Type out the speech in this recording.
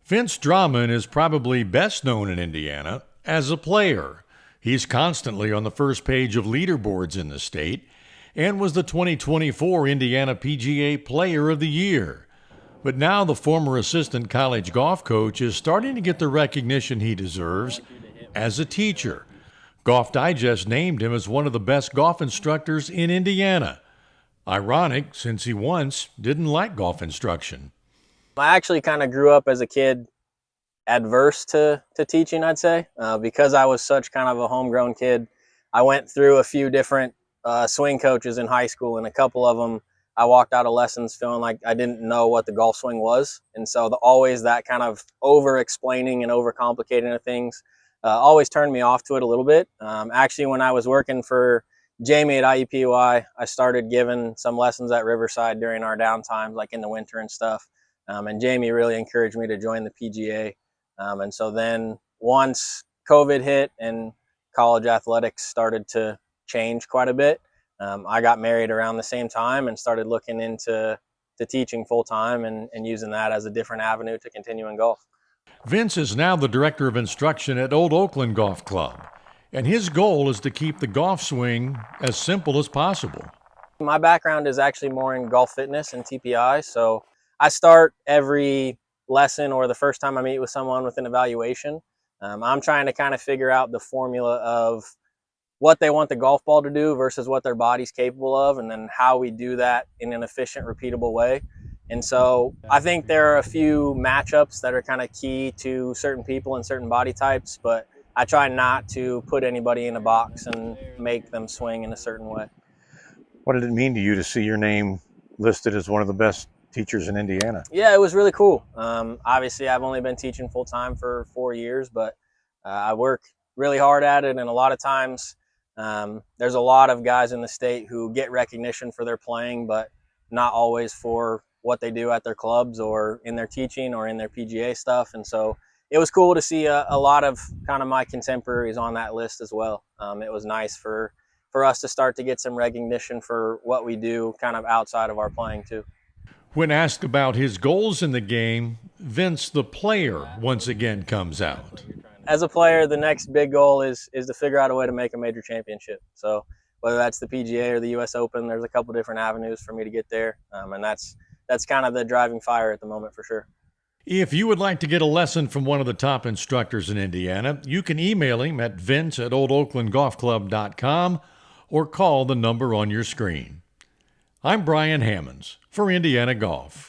Vince Drahman is probably best known in Indiana as a player. He's constantly on the first page of leaderboards in the state and was the 2024 Indiana PGA Player of the Year. But now the former assistant college golf coach is starting to get the recognition he deserves as a teacher. Golf Digest named him as one of the best golf instructors in Indiana. Ironic, since he once didn't like golf instruction. I actually kind of grew up as a kid adverse to teaching, I'd say. Because I was such kind of a homegrown kid, I went through a few different swing coaches in high school, and a couple of them I walked out of lessons feeling like I didn't know what the golf swing was. And so always that kind of over-explaining and over-complicating of things always turned me off to it a little bit. Actually, when I was working for Jamie at IUPUI, I started giving some lessons at Riverside during our downtimes, like in the winter and stuff. And Jamie really encouraged me to join the PGA. And so then once COVID hit and college athletics started to change quite a bit, I got married around the same time and started looking into teaching full time and using that as a different avenue to continue in golf. Vince is now the director of instruction at Old Oakland Golf Club, and his goal is to keep the golf swing as simple as possible. My background is actually more in golf fitness and TPI, so I start every lesson or the first time I meet with someone with an evaluation. I'm trying to kind of figure out the formula of what they want the golf ball to do versus what their body's capable of, and then how we do that in an efficient, repeatable way. And so I think there are a few matchups that are kind of key to certain people and certain body types, but I try not to put anybody in a box and make them swing in a certain way. What did it mean to you to see your name listed as one of the best teachers in Indiana? Yeah, it was really cool. Obviously, I've only been teaching full time for 4 years, but I work really hard at it. And a lot of times there's a lot of guys in the state who get recognition for their playing, but not always for what they do at their clubs or in their teaching or in their PGA stuff. And so it was cool to see a lot of kind of my contemporaries on that list as well. It was nice for us to start to get some recognition for what we do kind of outside of our playing too. When asked about his goals in the game, Vince the player once again comes out. As a player, the next big goal is to figure out a way to make a major championship. So whether that's the PGA or the US Open, there's a couple different avenues for me to get there. And that's kind of the driving fire at the moment for sure. If you would like to get a lesson from one of the top instructors in Indiana, you can email him at vince@oldoaklandgolfclub.com or call the number on your screen. I'm Brian Hammonds for Indiana Golf.